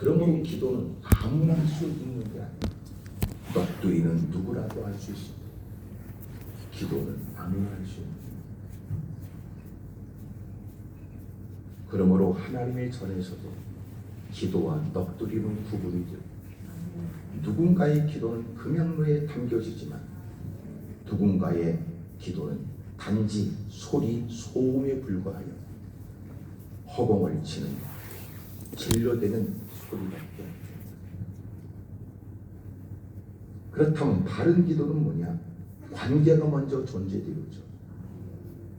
그러므로 기도는 아무나 할 수 있는 게 아니에요. 넋두리는 누구라도 할 수 있습니다. 기도는 아무나 할 수 있는 거예요. 그러므로 하나님의 전에서도 기도와 넋두리는 구분이 되고, 누군가의 기도는 금양로에 담겨지지만 누군가의 기도는 단지 소리, 소음에 불과하여 허공을 치는 진로되는 소리밖에 없습니다. 그렇다면 바른 기도는 뭐냐? 관계가 먼저 존재되었죠.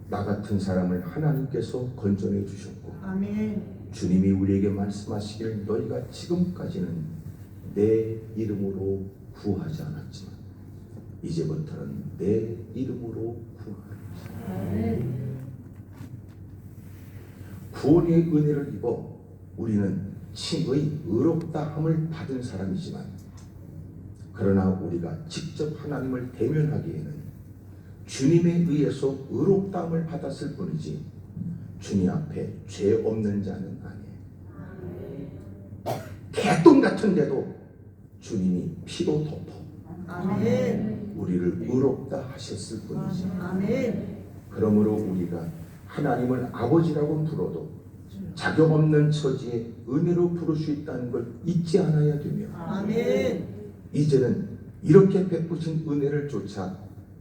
나 같은 사람을 하나님께서 건져내 주셨고, 아멘. 주님이 우리에게 말씀하시길 너희가 지금까지는 내 이름으로 구하지 않았지만 이제부터는 내 이름으로 구하라. 구원의 은혜를 입어 우리는 칭의 의롭다함을 받은 사람이지만, 그러나 우리가 직접 하나님을 대면하기에는 주님에 의해서 의롭다함을 받았을 뿐이지 주님 앞에 죄 없는 자는 아니에요. 개똥 같은데도 주님이 피로 덮어 아멘. 우리를 의롭다 하셨을 뿐이지. 아멘. 그러므로 우리가 하나님을 아버지라고 불러도 자격 없는 처지에 은혜로 부를 수 있다는 걸 잊지 않아야 되며, 아멘. 이제는 이렇게 베푸신 은혜를 쫓아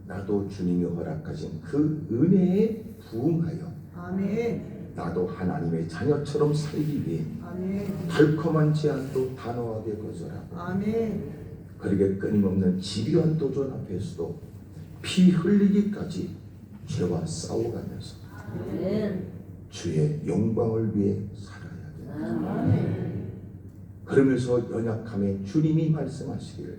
나도 주님이 허락하신 그 은혜에 부응하여 아멘. 나도 하나님의 자녀처럼 살기 위해 아멘. 달콤한 제안도 단호하게 거절하고, 아멘. 그러게 끊임없는 집요한 도전 앞에서도 피 흘리기까지 죄와 싸워가면서 주의 영광을 위해 살아야 된다. 그러면서 연약함에 주님이 말씀하시기를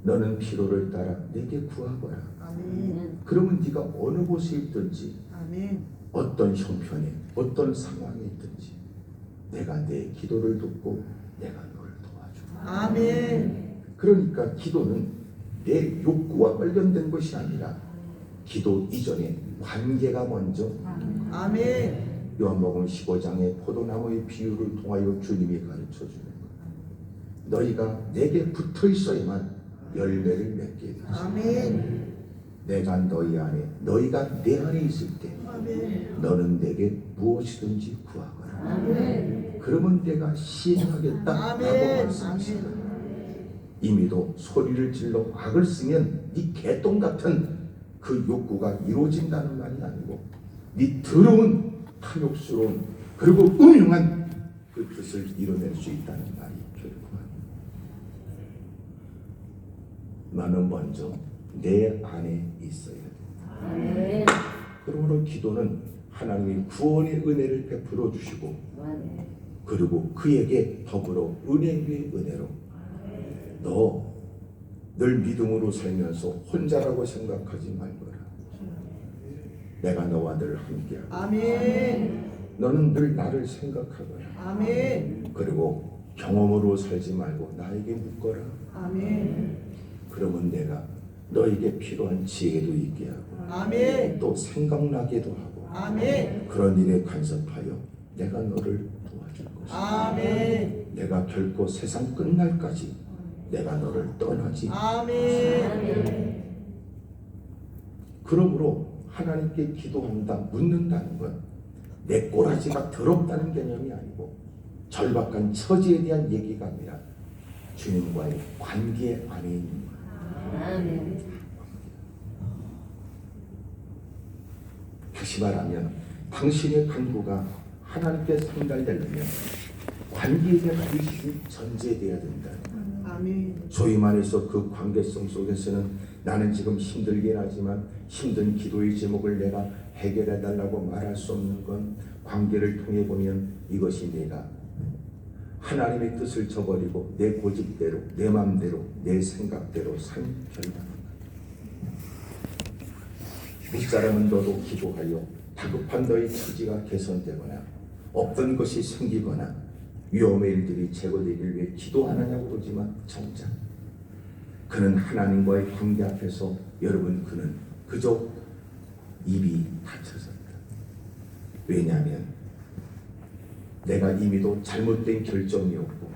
너는 피로를 따라 내게 구하거라. 아멘. 그러면 네가 어느 곳에 있든지 아멘. 어떤 형편에 어떤 상황에 있든지 내가 내 기도를 듣고 내가 너를 도와주마. 아멘. 그러니까 기도는 내 욕구와 관련된 것이 아니라 기도 이전에 관계가 먼저. 아멘. 요한복음 15장의 포도나무의 비유를 통하여 주님이 가르쳐 주는 것. 너희가 내게 붙어 있어야만 열매를 맺게 되지. 아멘. 내가 너희 안에, 너희가 내 안에 있을 때 아멘. 너는 내게 무엇이든지 구하거라. 아멘. 그러면 내가 시행하겠다라고 아멘. 말씀하십니다. 이미도 소리를 질러 악을 쓰면 네 개똥 같은 그 욕구가 이루어진다는 말이 아니고 네 더러운 탐욕스러운 그리고 음흉한 그 뜻을 이뤄낼 수 있다는 말이 결국은 나는 먼저 내 안에 있어야 된다. 그러므로 기도는 하나님이 구원의 은혜를 베풀어 주시고 그리고 그에게 더불어 은혜 위에 은혜로 늘 믿음으로 살면서 혼자라고 생각하지 말거라. 내가 너와 늘 함께하고 아멘. 너는 늘 나를 생각하거라. 아멘. 그리고 경험으로 살지 말고 나에게 묻거라. 아멘. 그러면 내가 너에게 필요한 지혜도 있게 하고 아멘. 또 생각나게도 하고 아멘. 그런 일에 간섭하여 내가 너를 도와줄 것이다. 아멘. 내가 결코 세상 끝날까지 내가 너를 떠나지. 아멘. 그러므로 하나님께 기도한다, 묻는다는 건 내 꼬라지가 더럽다는 개념이 아니고 절박한 처지에 대한 얘기가 아니라 주님과의 관계 안에 있는 거예요. 다시 말하면 당신의 간구가 하나님께 상달되려면 관계에 대한 의식이 전제되어야 된다는 거예요. 아멘. 소위 말해서 그 관계성 속에서는 나는 지금 힘들긴 하지만 힘든 기도의 제목을 내가 해결해 달라고 말할 수 없는 건 관계를 통해 보면 이것이 내가 하나님의 뜻을 저버리고 내 고집대로 내 마음대로 내 생각대로 산 결과입니다. 윗사람은 너도 기도하여 다급한 너의 처지가 개선되거나 없던 것이 생기거나 위험의 일들이 제거되길 위해 기도하느냐고 그러지만 정작 그는 하나님과의 관계 앞에서 여러분 그는 그저 입이 닫혀졌다. 왜냐하면 내가 이미도 잘못된 결정이었고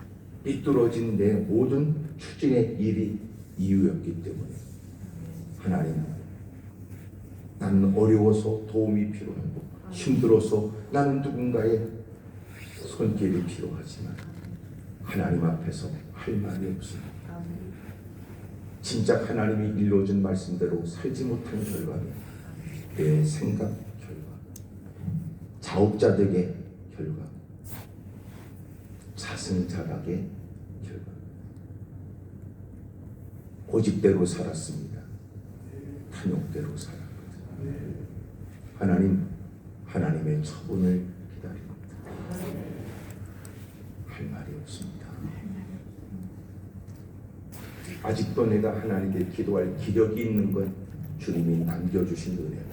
삐뚤어진 내 모든 추진의 일이 이유였기 때문에 하나님, 나는 어려워서 도움이 필요하고 힘들어서 나는 누군가의 손길이 필요하지만 하나님 앞에서 할 말이 없습니다. 진짜 하나님이 일러준 말씀대로 살지 못한 결과는 내 생각 결과, 자업자득의 결과, 자승자박의 결과, 고집대로 살았습니다. 탐욕대로 살았거든요. 하나님의 처분을 기다립니다. 할 말이 없습니다. 아직도 내가 하나님께 기도할 기력이 있는 건 주님이 남겨주신 은혜고,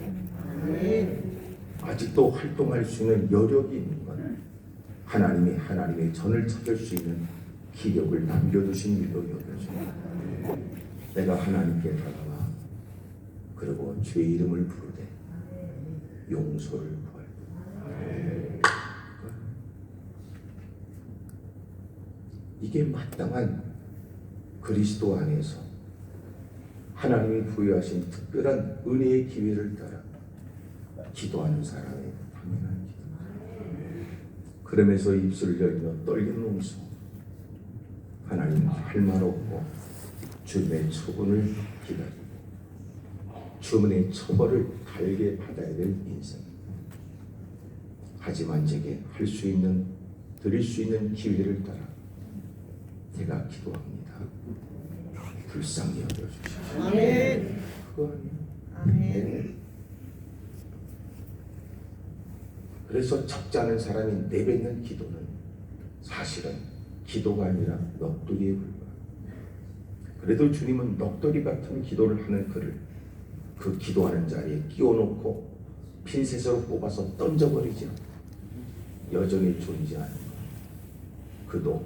아직도 활동할 수 있는 여력이 있는 건 하나님의 전을 찾을 수 있는 기력을 남겨두신 일로 여겨집니다. 내가 하나님께 다가와 그리고 주의 이름을 부르되 용서를 구할 때, 이게 마땅한 그리스도 안에서 하나님이 부여하신 특별한 은혜의 기회를 따라 기도하는 사람의 당연한 기도. 그러면서 입술을 열며 떨리는 몸소 하나님 할 말 없고 주님의 처분을 기다리고 주님의 처벌을 달게 받아야 될 인생. 하지만 제게 할 수 있는, 드릴 수 있는 기회를 따라 제가 기도합니다. 불쌍히 여겨주십시오. 아멘. 그거 아니에요. 아멘. 그래서 적지 않은 사람이 내뱉는 기도는 사실은 기도가 아니라 넋두리에 불과합니다. 그래도 주님은 넋두리 같은 기도를 하는 그를 그 기도하는 자리에 끼워놓고 핀셋으로 뽑아서 던져버리죠. 여전히 존재하는 것. 그도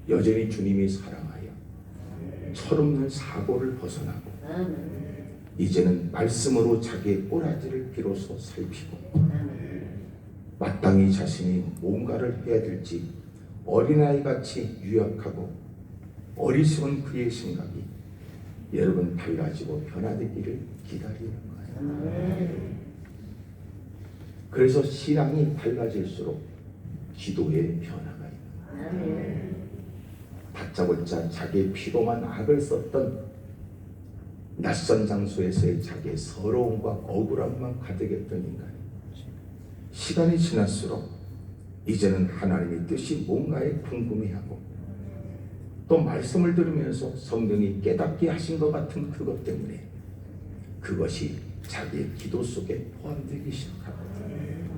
여전히 주님이 사랑하여 철없는 사고를 벗어나고 이제는 말씀으로 자기의 꼬라지를 비로소 살피고 마땅히 자신이 뭔가를 해야 될지 어린아이같이 유약하고 어리석은 그의 생각이 여러분 달라지고 변화되기를 기다리는 거예요. 그래서 신앙이 달라질수록 기도의 변화가 있는 거예요. 다짜고짜 자기의 피로만 악을 썼던 낯선 장소에서의 자기의 서러움과 억울함만 가득했던 인간이 시간이 지날수록 이제는 하나님의 뜻이 뭔가에 궁금해하고 또 말씀을 들으면서 성령이 깨닫게 하신 것 같은 그것 때문에 그것이 자기의 기도 속에 포함되기 시작하거든요.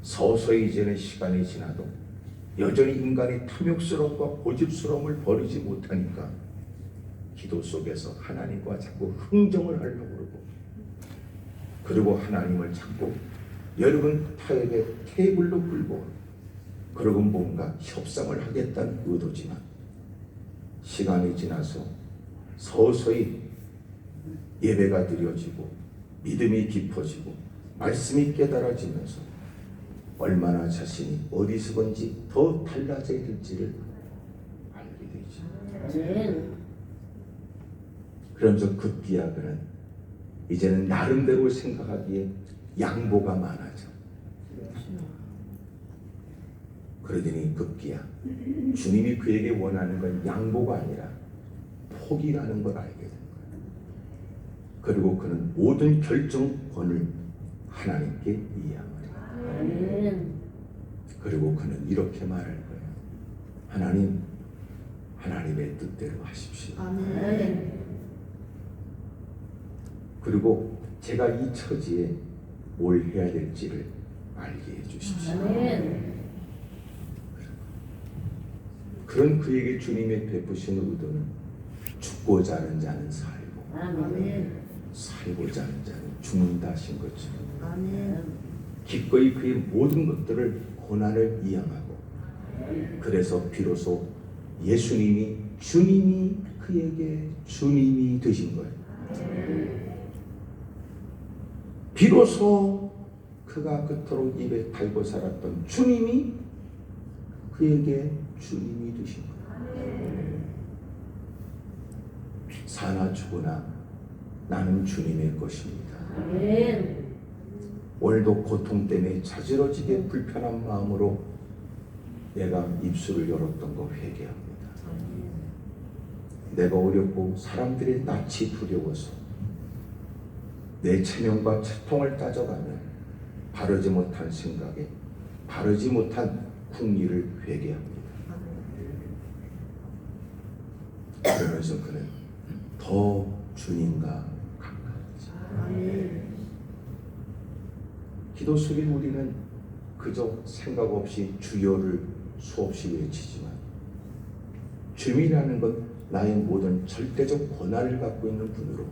서서히 이제는 시간이 지나도 여전히 인간의 탐욕스러움과 고집스러움을 버리지 못하니까 기도 속에서 하나님과 자꾸 흥정을 하려고 그러고 그리고 하나님을 자꾸 여러분 타협의 테이블로 끌고 그리고 뭔가 협상을 하겠다는 의도지만 시간이 지나서 서서히 예배가 드려지고 믿음이 깊어지고 말씀이 깨달아지면서 얼마나 자신이 어리석은지 더 달라져야 될지를 알게 되죠. 그러면서 급기야 그는 이제는 나름대로 생각하기에 양보가 많아져. 그러더니 급기야 주님이 그에게 원하는 건 양보가 아니라 포기라는 걸 알게 된 거예요. 그리고 그는 모든 결정권을 하나님께 이양을 해요. 그리고 그는 이렇게 말할 거예요. 하나님, 하나님의 뜻대로 하십시오. 아멘. 그리고 제가 이 처지에 뭘 해야 될지를 알게 해주십시오. 아멘. 그런 그에게 주님의 베푸신 의도는 죽고자 하는 자는 살고 아멘. 살고자 하는 자는 죽는다 하신 것처럼 아멘. 기꺼이 그의 모든 것들을 고난을 이양하고 그래서 비로소 예수님이 주님이 그에게 주님이 되신 거예요. 비로소 그가 그토록 입에 달고 살았던 주님이 그에게 주님이 되신 거예요. 사나 죽으나 나는 주님의 것입니다. 아멘. 오늘도 고통 때문에 자지러지게 불편한 마음으로 내가 입술을 열었던 거 회개합니다. 내가 어렵고 사람들의 낯이 두려워서 내 체면과 채통을 따져가며 바르지 못한 생각에 바르지 못한 궁리를 회개합니다. 그러면서 그는 더 주님과 가까워지. 아멘. 기도 속에 우리는 그저 생각 없이 주여를 수없이 외치지만 주님이라는 건 나의 모든 절대적 권한을 갖고 있는 분으로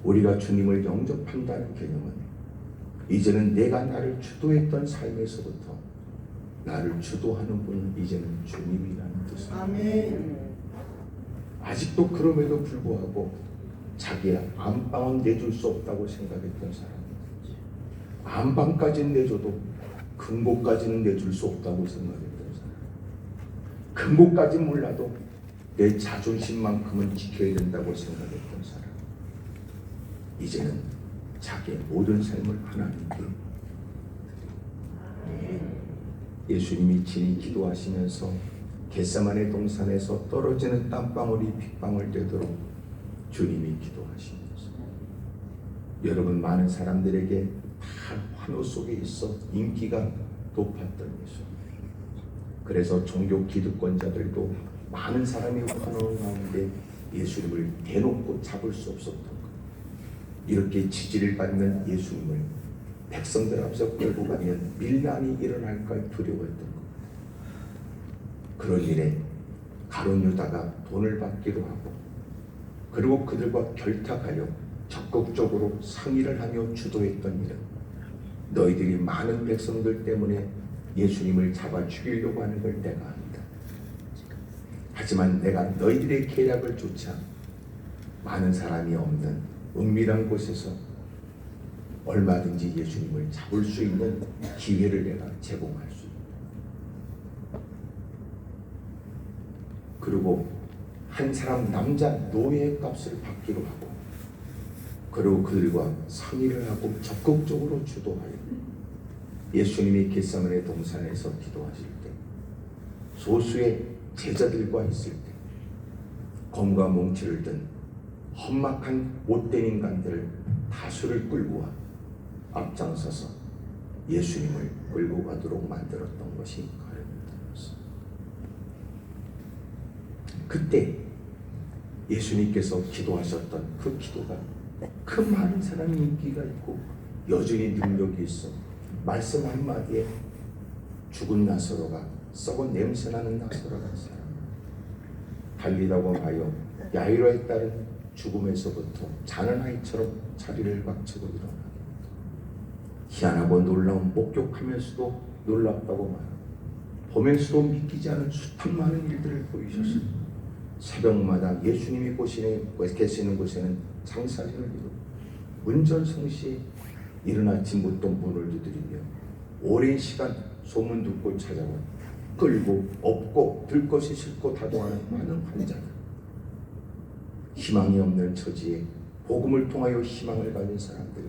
우리가 주님을 영접한다는 개념은 이제는 내가 나를 주도했던 삶에서부터 나를 주도하는 분은 이제는 주님이라는 뜻입니다. 아멘. 아직도 그럼에도 불구하고 자기의 안방은 내줄 수 없다고 생각했던 사람, 안방까지는 내줘도 근고까지는 내줄 수 없다고 생각했던 사람, 근고까지는 몰라도 내 자존심만큼은 지켜야 된다고 생각했던 사람, 이제는 자기의 모든 삶을 하나님께 예수님이 친히 기도하시면서 겟세마네 동산에서 떨어지는 땀방울이 핏방울 되도록 주님이 기도하시면서 여러분 많은 사람들에게 다 환호 속에 있어 인기가 높았던 예수. 그래서 종교 기득권자들도 많은 사람이 환호 가운데 예수님을 대놓고 잡을 수 없었던 것. 이렇게 지지를 받는 예수님을 백성들 앞서 끌고 가면 밀란이 일어날까 두려워했던 것. 그런 일에 가룟 유다가 돈을 받기로 하고 그리고 그들과 결탁하여 적극적으로 상의를 하며 주도했던 일은 너희들이 많은 백성들 때문에 예수님을 잡아 죽이려고 하는 걸 내가 안다. 하지만 내가 너희들의 계략을 조차 많은 사람이 없는 은밀한 곳에서 얼마든지 예수님을 잡을 수 있는 기회를 내가 제공할 수 있다. 그리고 한 사람 남자 노예의 값을 받기로 하고 그리고 그들과 상의를 하고 적극적으로 주도하여 예수님이 겟세마네 동산에서 기도하실 때 소수의 제자들과 있을 때 검과 몽치를 든 험악한 못된 인간들을 다수를 끌고 와 앞장서서 예수님을 끌고 가도록 만들었던 것이 가룟유다였습니다. 그때 예수님께서 기도하셨던 그 기도가 그 많은 사람이 인기가 있고 여전히 능력이 있어 말씀 한마디에 죽은 나사로가 썩은 냄새나는 나사로가 사람 달리다고 하여 야이로에 따른 죽음에서부터 자는 아이처럼 자리를 박치고 일어나 희한하고 놀라운 목격하면서도 놀랍다고 말하고 보면서도 믿기지 않은 숱한 많은 일들을 보이셨습니다. 새벽마다 예수님이 계시는 곳에는 장사진을 이루고 문전성시에 이른 아침부터 문을 두드리며 오랜 시간 소문 듣고 찾아와 끌고 업고 들 것이 싫고 다도하는 많은 환자들, 희망이 없는 처지에 복음을 통하여 희망을 가진 사람들이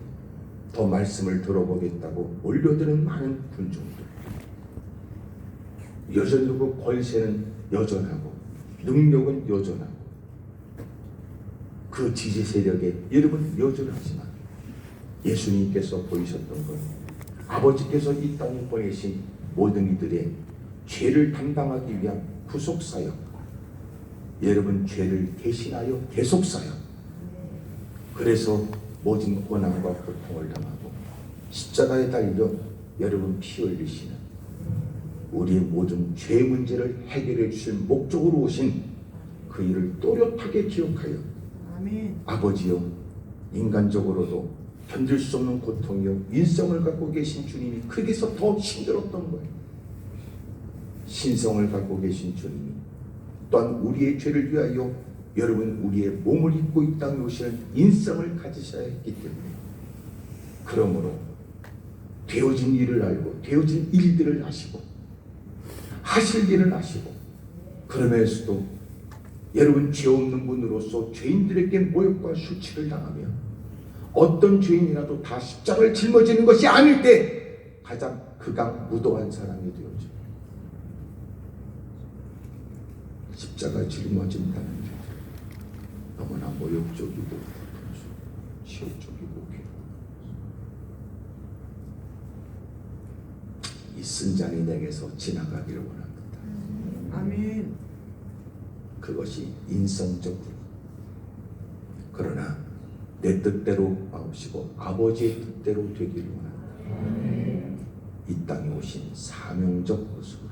더 말씀을 들어보겠다고 몰려드는 많은 군중들, 여전히 그 권세는 여전하고 능력은 여전하고 그 지지 세력에 여러분 여전하지만 예수님께서 보이셨던 것, 아버지께서 이 땅에 보내신 모든 이들의 죄를 담당하기 위한 구속사역, 여러분 죄를 대신하여 대속사역, 그래서 모든 고난과 고통을 당하고 십자가에 달려 여러분 피 흘리시는 우리의 모든 죄 문제를 해결해 주실 목적으로 오신 그 일을 또렷하게 기억하여 아멘. 아버지여 인간적으로도 견딜 수 없는 고통이요 인성을 갖고 계신 주님이 거기서 더 힘들었던 거예요. 신성을 갖고 계신 주님이 또한 우리의 죄를 위하여 여러분 우리의 몸을 입고 이 땅에 오시는 인성을 가지셔야 했기 때문에 그러므로 되어진 일을 알고 되어진 일들을 아시고 하실 일을 하시고, 그러면서도 여러분 죄 없는 분으로서 죄인들에게 모욕과 수치를 당하며 어떤 죄인이라도 다 십자가를 짊어지는 것이 아닐 때 가장 극악 무도한 사람이 되어져. 십자가 짊어진다는 게 너무나 모욕적이고 치욕적이고 이 쓴잔이 내게서 지나가기를 원합니다. 아멘. 그것이 인성적으로. 그러나 내 뜻대로 마시고 아버지의 뜻대로 되기를 원합니다. 이 땅에 오신 사명적 모습으로.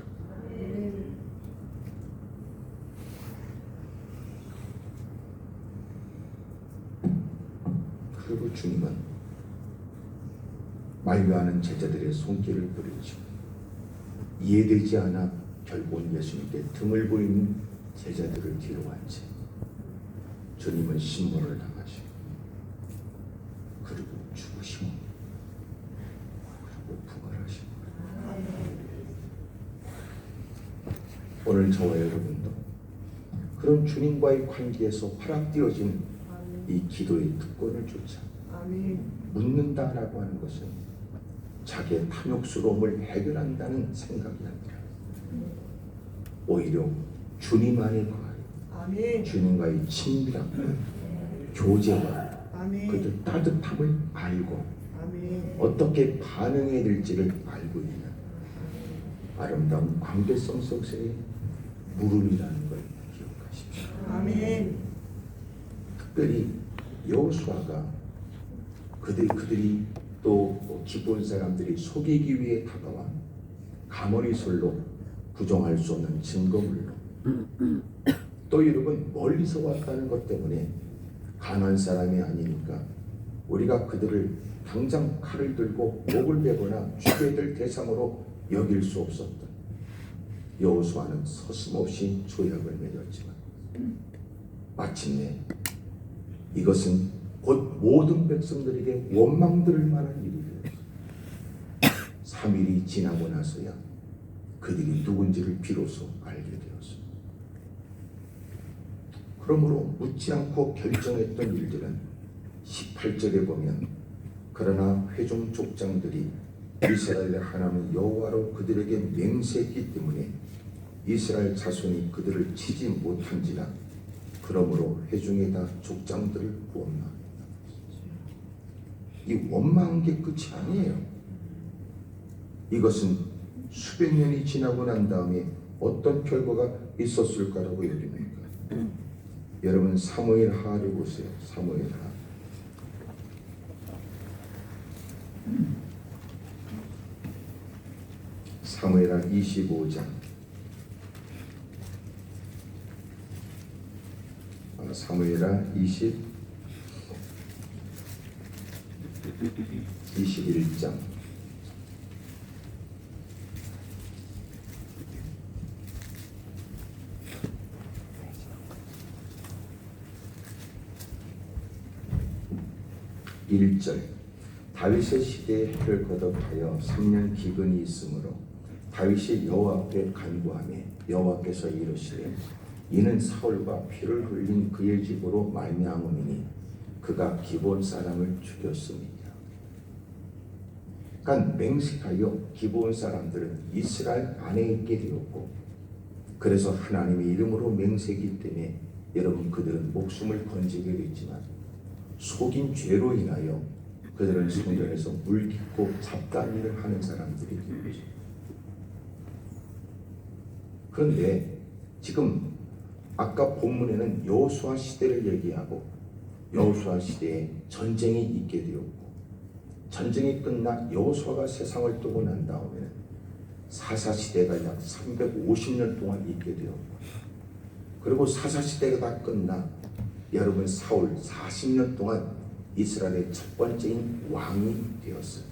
그리고 주님은 만류하는 제자들의 손길을 부리시고 이해되지 않아 결국은 예수님께 등을 보이는 제자들을 뒤로 한 채 주님은 신문을 당하시고 그리고 죽으시고 그리고 부활하시고. 오늘 저와 여러분도 그런 주님과의 관계에서 허락되어진 이 기도의 특권을 조차 아멘. 묻는다라고 하는 것은 자기의 탐욕스러움을 해결한다는 생각이 아니라 오히려 주님 안에 거하여 아멘. 주님과의 친밀함, 교제와 아멘. 그 따뜻함을 알고 아멘. 어떻게 반응해야 될지를 알고 있는 아름다운 관계성 속의 물음이라는 걸 기억하십시오. 아멘. 특별히 여호수아가 그들이 또 기본 사람들이 속이기 위해 다가와 가머리술로 부정할 수 없는 증거물로 또 여러분 멀리서 왔다는 것 때문에 가난한 사람이 아니니까 우리가 그들을 당장 칼을 들고 목을 베거나 죽여야 될 대상으로 여길 수 없었던 여호수아는 서슴없이 조약을 맺었지만 마침내 이것은 곧 모든 백성들에게 원망들을 만한 일이 되었습니다. 3일이 지나고 나서야 그들이 누군지를 비로소 알게 되었습니다. 그러므로 묻지 않고 결정했던 일들은 18절에 보면 그러나 회중 족장들이 이스라엘의 하나님 여호와로 그들에게 맹세했기 때문에 이스라엘 자손이 그들을 치지 못한지라. 그러므로 회중에다 족장들을 원망. 이 원망한 게 끝이 아니에요. 이것은 수백 년이 지나고 난 다음에 어떤 결과가 있었을 거라고 여깁니까? 여러분 사무엘하를 보세요. 사무엘하. 사무엘하 25장. 사무엘하 21장. (1절) 다윗의 시대에 해를 거듭하여 3년 기근이 있으므로 다윗이 여호와 앞에 간구하며 여호와께서 이르시되 이는 사울과 피를 흘린 그의 집으로 말미암음이니 그가 기본 사람을 죽였습니다. 그러니까 맹세하여 기본 사람들은 이스라엘 안에 있게 되었고, 그래서 하나님의 이름으로 맹세하기 때문에 여러분 그들은 목숨을 건지게 됐지만 속인 죄로 인하여 그들은 성전에서 물깃고 잡다한 일을 하는 사람들이 된 거죠. 그런데 지금 아까 본문에는 여호수아 시대를 얘기하고 여호수아 시대에 전쟁이 있게 되었고, 전쟁이 끝나 여호수아가 세상을 뜨고 난 다음에는 사사 시대가 약 350년 동안 있게 되었고, 그리고 사사 시대가 다 끝나 여러분 사울 40년 동안 이스라엘의 첫 번째인 왕이 되었어요.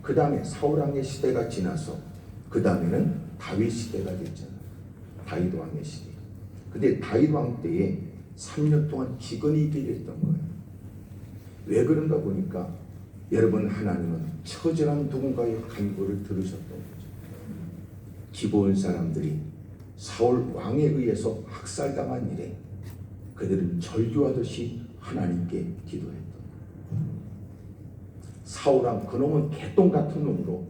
그 다음에 사울 왕의 시대가 지나서 그 다음에는 다윗 시대가 됐잖아요. 다윗 왕의 시대. 근데 다윗 왕 때에 3년 동안 기근이 있게 됐던 거예요. 왜 그런가 보니까 여러분 하나님은 처절한 누군가의 간구를 들으셨던 거죠. 기브온 사람들이 사울 왕에 의해서 학살당한 이래 그들은 절규하듯이 하나님께 기도했다. 사울왕 그놈은 개똥 같은 놈으로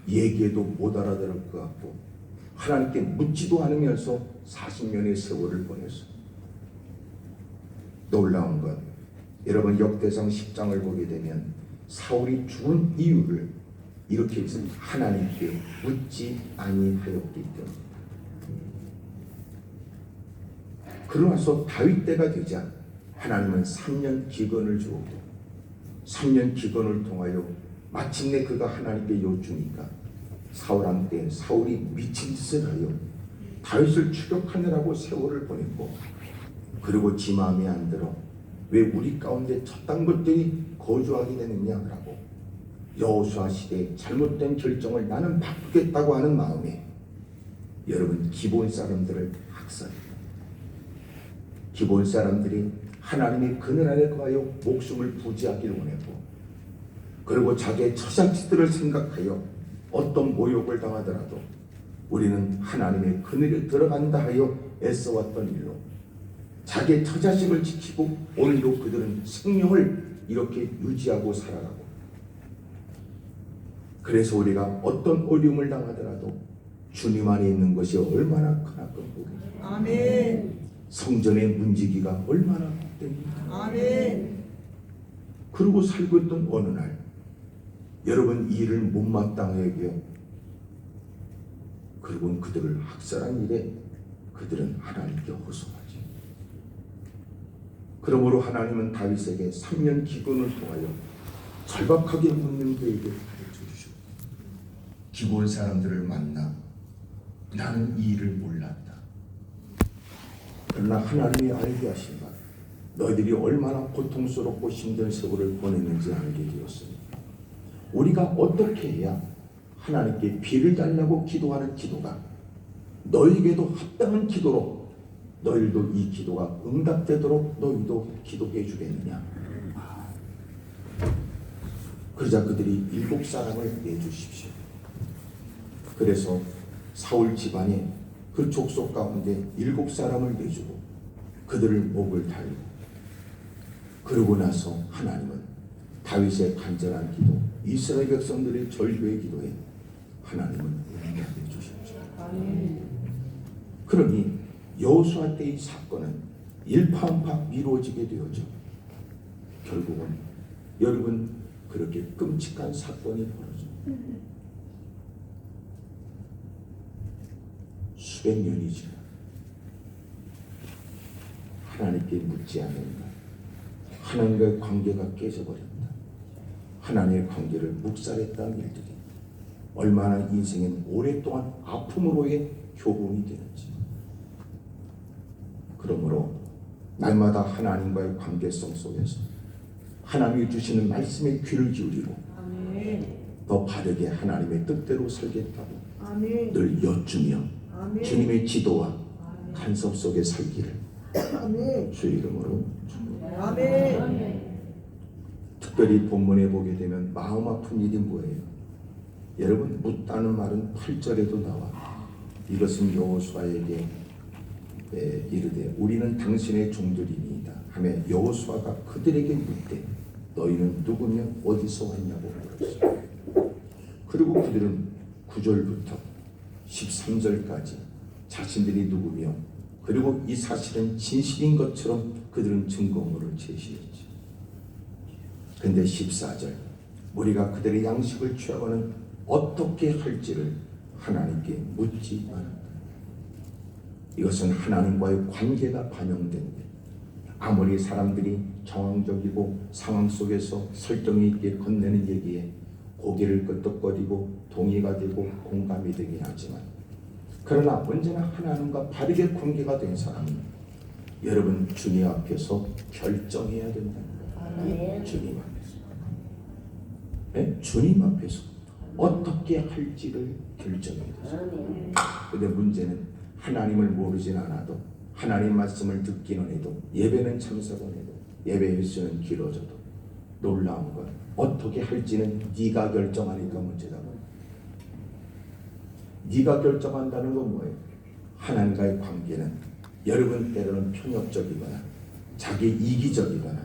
얘기해도 못 알아들을 것 같고 하나님께 묻지도 않으면서 40년의 세월을 보냈어. 놀라운 건 여러분 역대상 10장을 보게 되면 사울이 죽은 이유를 이렇게 있습니다. 하나님께 묻지 아니하였기 때문에. 그러나서 다윗 때가 되자 하나님은 3년 기근을 주었고 3년 기근을 통하여 마침내 그가 하나님께 여쭈니까 사울왕 때 사울이 미친 짓을 하여 다윗을 추격하느라고 세월을 보냈고 그리고 지 마음에 안 들어 왜 우리 가운데 첫 것들이 거주하게 되느냐라고 여호수아 시대에 잘못된 결정을 나는 바꾸겠다고 하는 마음에 여러분 기브온 사람들을 학살했다. 기브온 사람들이 하나님의 그늘 아래 거하여 목숨을 부지하기를 원했고 그리고 자기의 처자식들을 생각하여 어떤 모욕을 당하더라도 우리는 하나님의 그늘에 들어간다 하여 애써왔던 일로 자기의 처자식을 지키고 오늘도 그들은 생명을 이렇게 유지하고 살아가고 그래서 우리가 어떤 어려움을 당하더라도 주님 안에 있는 것이 얼마나 크나큰 복입니다. 아멘. 성전의 문지기가 얼마나 됩니다. 아멘. 그러고 살고 있던 어느 날 여러분 이 일을 못마땅하게 여겨 그리고 그들을 학살한 일에 그들은 하나님께 호소하지. 그러므로 하나님은 다윗에게 3년 기근을 통하여 절박하게 묻는 그에게 가르쳐 주셨고 기브온 사람들을 만나 나는 이 일을 몰랐다. 그러나 하나님이 알게 하신 바 너희들이 얼마나 고통스럽고 힘든 세월을 보냈는지 알게 되었으니 우리가 어떻게 해야 하나님께 비를 달라고 기도하는 기도가 너희에게도 합당한 기도로 너희들도 이 기도가 응답되도록 너희도 기도해 주겠느냐. 그러자 그들이 7사람을 내주십시오. 그래서 사울 집안에 그 족속 가운데 7사람을 내주고 그들을 목을 달고 그러고 나서 하나님은 다윗의 간절한 기도 이스라엘 백성들의 절규의 기도에 하나님은 응답해 주셨죠. 그러니 여호수아 때의 사건은 일파만파 미뤄지게 되었죠. 결국은 여러분 그렇게 끔찍한 사건이 벌어져 수백 년이 지나 하나님께 묻지 않는다. 하나님과의 관계가 깨져버렸다. 하나님의 관계를 묵살했다는 일들이 얼마나 인생엔 오랫동안 아픔으로의 교훈이 되는지. 그러므로 날마다 하나님과의 관계성 속에서 하나님이 주시는 말씀에 귀를 기울이고 아멘. 더 바르게 하나님의 뜻대로 살겠다고 아멘. 늘 여쭈며 아멘. 주님의 지도와 간섭 속에 살기를 아멘. 주의 이름으로 축복합니다. 아멘. 특별히 본문에 보게 되면 마음 아픈 일이 뭐예요? 여러분 묻다는 말은 8절에도 나와. 이것은 여호수아에게 이르되 우리는 당신의 종들이니이다 하며 여호수아가 그들에게 묻되 너희는 누구며 어디서 왔냐고 물었어요. 그리고 그들은 9절부터 13절까지 자신들이 누구며 그리고 이 사실은 진실인 것처럼 그들은 증거물을 제시했지. 근데 14절 우리가 그들의 양식을 취하고는 어떻게 할지를 하나님께 묻지 않았다. 이것은 하나님과의 관계가 반영된 것. 아무리 사람들이 정황적이고 상황 속에서 설득이 있게 건네는 얘기에 고개를 끄덕거리고 동의가 되고 공감이 되긴 하지만 그러나 언제나 하나님과 바르게 관계가 된 사람은 여러분 주님 앞에서 결정해야 된다는 거예요. 주님 앞에서. 네? 주님 앞에서 어떻게 할지를 결정해야 되죠. 근데 문제는 하나님을 모르진 않아도 하나님 말씀을 듣기는 해도 예배는 참석은 해도 예배 일수는 길어져도 놀라운 건 어떻게 할지는 네가 결정하니까 문제다. 네가 결정한다는 건 뭐예요? 하나님과의 관계는 여러분 때로는 편협적이거나 자기 이기적이거나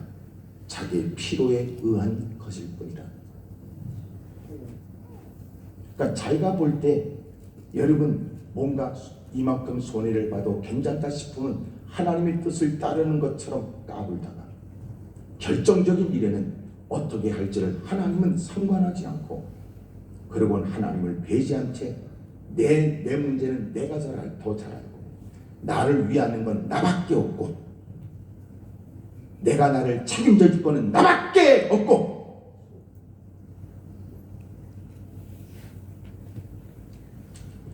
자기의 필요에 의한 것일 뿐이라. 그러니까 자기가 볼 때 여러분 뭔가 이만큼 손해를 봐도 괜찮다 싶으면 하나님의 뜻을 따르는 것처럼 까불다가 결정적인 일에는 어떻게 할지를 하나님은 상관하지 않고 그러고는 하나님을 배제한 채 내 문제는 내가 더 잘 알고 나를 위하는 건 나밖에 없고 내가 나를 책임져 줄 거는 나밖에 없고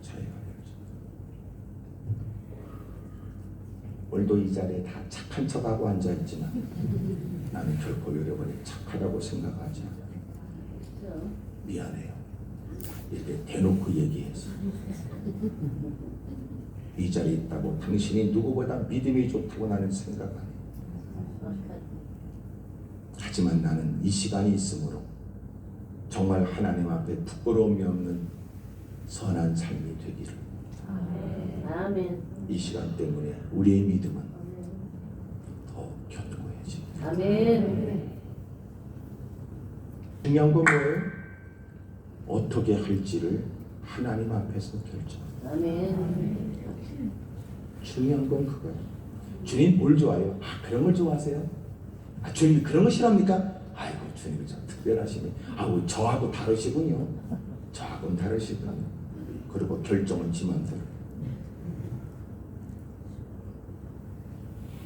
차이가 벌어져. 오늘도 이 자리에 다 착한 척하고 앉아있지만 나는 결코 여러분이 착하다고 생각하지 않아요. 미안해요. 이렇게 대놓고 얘기해서 이 자리에 있다고 당신이 누구보다 믿음이 좋다고 나는 생각 안 해요. 하지만 나는 이 시간이 있으므로 정말 하나님 앞에 부끄러움이 없는 선한 삶이 되기를. 아멘. 이 시간 때문에 우리의 믿음은 더 견고해집니다. 아멘. 중요한 건 뭐예요? 어떻게 할지를 하나님 앞에서 결정. 아멘. 중요한 건 그거예요. 주님 뭘 좋아해요? 아, 그런 걸 좋아하세요? 아, 주님이 그런 거 싫어합니까? 아이고, 주님이 좀 특별하시네. 아우, 저하고 다르시군요. 저하고는 다르시군요. 그리고 결정은 지 맘대로.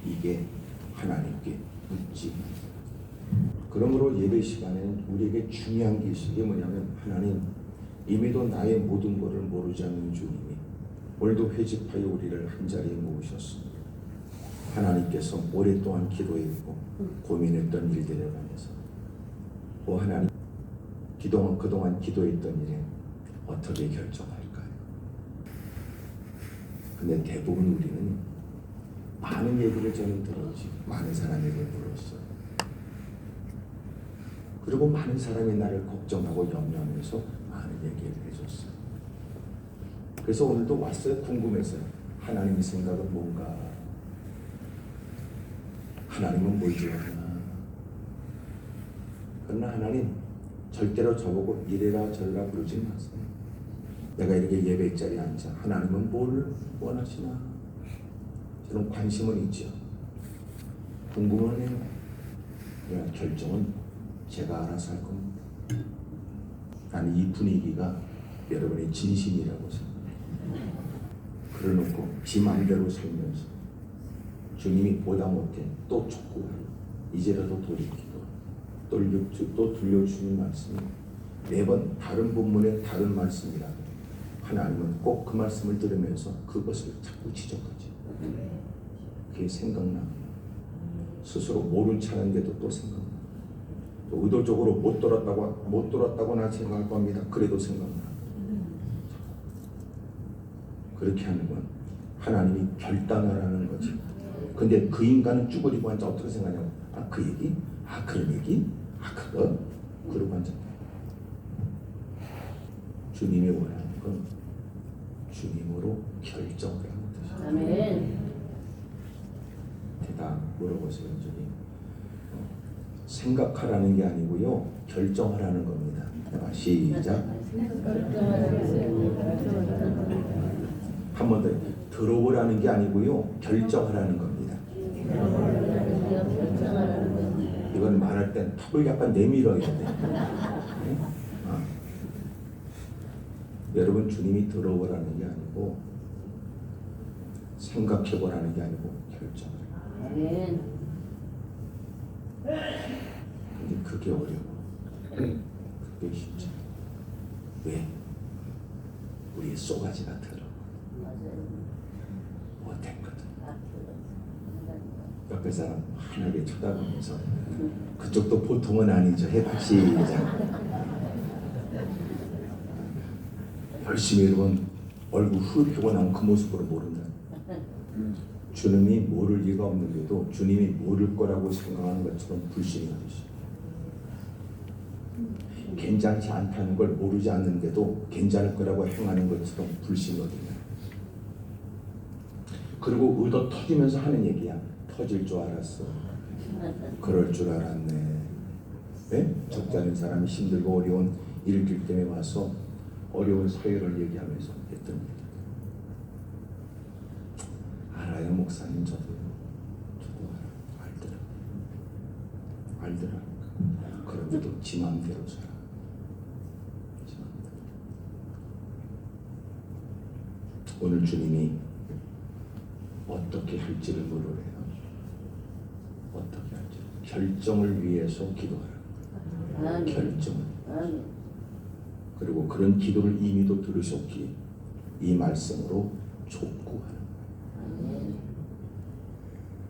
이게 하나님께 묻지. 그러므로 예배 시간에는 우리에게 중요한 게 뭐냐면 하나님 이미도 나의 모든 것을 모르지 않는 주님이 오늘도 회집하여 우리를 한자리에 모으셨습니다. 하나님께서 오랫동안 기도했고 고민했던 일들에 관해서 하나님 그동안 기도했던 일에 어떻게 결정할까요? 근데 대부분 우리는 많은 얘기를 저는 들었지. 많은 사람에게 물었어요. 그리고 많은 사람이 나를 걱정하고 염려하면서 많은 얘기를 해줬어요. 그래서 오늘도 왔어요. 궁금해서요. 하나님의 생각은 뭔가? 하나님은 뭘 좋아하나? 그러나 하나님 절대로 저보고 이래라 저래라 그러지 마세요. 내가 이렇게 예배 자리에 앉아 하나님은 뭘 원하시나? 저는 관심은 있죠. 궁금은 해요. 그러나 결정은 제가 알아서 할 겁니다. 나는 이 분위기가 여러분의 진심이라고 생각해요. 그래놓고 지 마음대로 살면서 주님이 보다 못해 또 촉구하고 이제라도 돌이키고 또 들려주는 말씀이 매번 다른 본문의 다른 말씀이라도 하나님은 꼭 그 말씀을 들으면서 그것을 자꾸 지적하지. 그게 생각나. 스스로 모른 차는데도 또 생각나. 또 의도적으로 못 돌았다고나 생각할 겁니다. 그래도 생각나. 그렇게 하는 건 하나님이 결단하라는 거지. 근데 그 인간은 쭈그리고 앉아 어떻게 생각하냐고. 아, 그 얘기? 아, 그런 얘기? 아, 그거? 그러고 앉아. 주님이 원하는 건 주님으로 결정을 하는 뜻이에요. 아멘. 대답 물어보세요. 저기 생각하라는 게 아니고요, 결정하라는 겁니다. 시작. 한 번 더. 들어오라는 게 아니고요, 결정하라는 겁니다. 이건 말할 땐 턱을 약간 내밀어야 돼. 여러분, 주님이 들어오라는 게 아니고 생각해보라는 게 아니고 결정을. 아멘. 근데 그게 어려워. 그게 쉽지. 왜? 우리의 쏘가지가 들어. 못했거든. 옆에 사람 환하게 쳐다보면서 그쪽도 보통은 아니죠. 해봐. 시작. 열심히 여러분 얼굴 흡입고 나온 그 모습으로 모른다. 주님이 모를 리가 없는데도 주님이 모를 거라고 생각하는 것처럼 불신이 하듯이 괜찮지 않다는 걸 모르지 않는데도 괜찮을 거라고 행하는 것처럼 불신거든요. 그리고 의도 터지면서 하는 얘기야. 터질 줄 알았어. 그럴 줄 알았네. 네? 적잖은 사람이 힘들고 어려운 일들 때문에 와서 어려운 사회를 얘기하면서 했던 얘기. 알아요, 목사님. 저도 알더라. 그런데도 지 마음대로 살아. 지 마음대로. 오늘 주님이 어떻게 할지를 물으래요. 어떻게 할지. 결정을 위해서 기도하라. 아멘. 결정을. 아멘. 그리고 그런 기도를 이미도 들으셨기에 이 말씀으로 촉구하라. 아멘.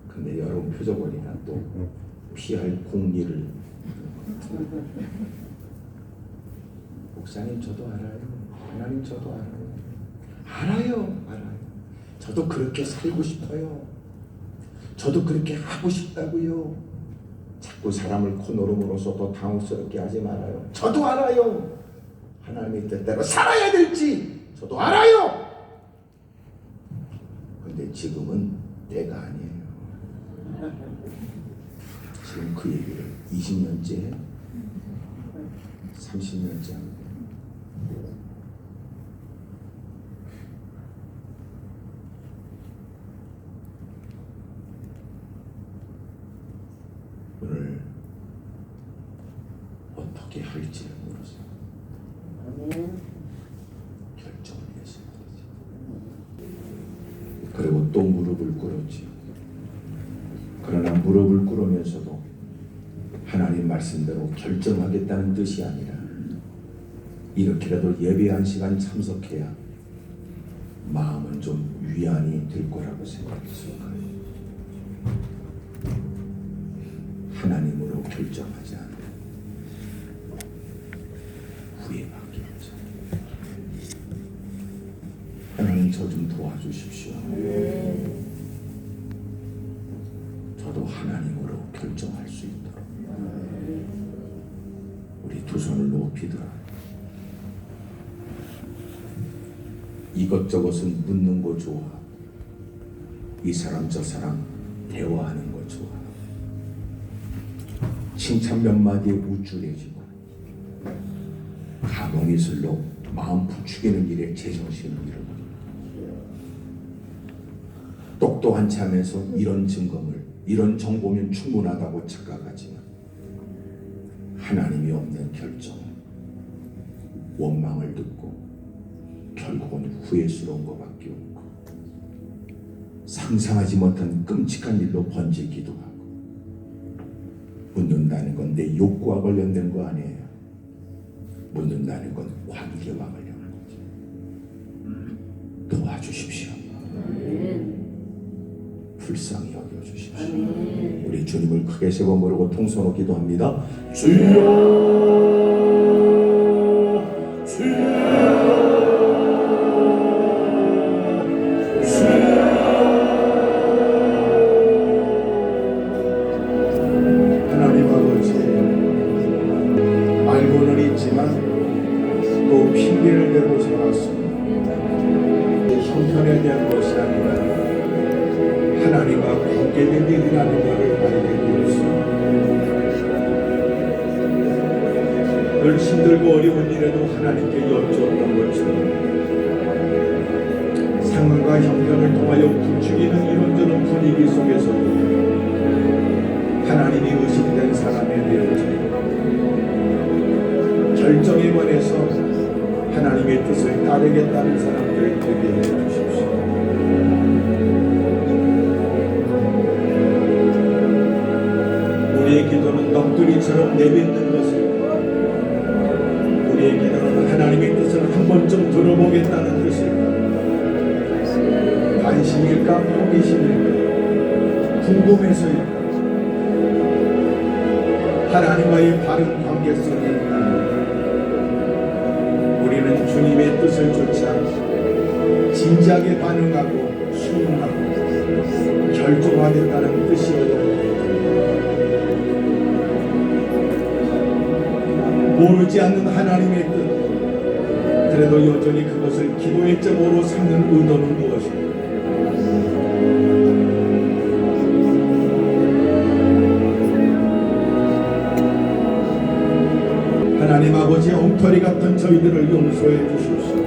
근데 여러분 표정 보니까 또 피할 공리를 목사님 저도 알아요. 하나님 저도 알아요. 알아요. 저도 그렇게 살고 싶어요. 저도 그렇게 하고 싶다고요. 자꾸 사람을 코너로 물어서 더 당혹스럽게 하지 말아요. 저도 알아요. 하나님의 뜻대로 살아야 될지 저도 알아요. 근데 지금은 때가 아니에요. 지금 그 얘기를 20년째 30년째 합니다. 오늘 어떻게 할지를 물어서 아멘. 결정을 했어야 되지. 그리고 또 무릎을 꿇었지. 그러나 무릎을 꿇으면서도 하나님 말씀대로 결정하겠다는 뜻이 아니라 이렇게라도 예배 한 시간 참석해야 마음은 좀 위안이 될 거라고 생각했어요. 하나님으로 결정하지 않으면 후회밖에 없어요. 하나님 저 좀 도와주십시오. 저도 하나님으로 결정할 수 있도록 우리 두 손을 높이더라. 이것저것은 묻는 거 좋아. 이 사람 저 사람 대화하는 거 좋아. 칭찬 몇 마디에 우쭐해지고 감언이슬로 마음 부추기는 일에 제정신을 잃어버리고 똑똑한 참에서 이런 증거물 이런 정보면 충분하다고 착각하지만 하나님이 없는 결정 원망을 듣고 결국은 후회스러운 것밖에 없고 상상하지 못한 끔찍한 일로 번지기도 하고 묻는다는 건 내 욕구와 관련된 거 아니에요. 묻는다는 건 관계와 관련된 거죠. 도와주십시오. 아멘. 불쌍히 여겨주십시오. 아멘. 우리 주님을 크게 세 번 부르고 통성으로 기도합니다. 주여 하나님 아버지 알고는 있지만 또 핑계를 대고 살았습니다. 형편에 대한 것이 아니라 하나님과 관계된 일이라는 것을 알게 되었습니다. 늘 힘들고 어려운 일에도 하나님께 여쭈었던 것처럼 상황과 형편을 통하여 부추기는 이런저런 분위기 속에서도 하나님이 의식된 사람에 되어져 결정에 관해서 하나님의 뜻을 따르겠다는 사람들 되게 해주십시오. 우리의 기도는 넋두리처럼 내뱉는 것을 우리의 기도는 하나님의 뜻을 한 번쯤 들어보겠다는 뜻일까? 관심일까? 호기심일까? 궁금해서일까? 하나님과의 바른 관계성이 있다면 우리는 주님의 뜻을 조차 진지하게 반응하고 수용하고 결정하겠다는 뜻이어야 됩니다. 모르지 않는 하나님의 뜻, 그래도 여전히 그것을 기도의 점으로 삼는 의도는 무엇입니까? 하나님 아버지의 엉터리 같은 저희들을 용서해 주시옵소서.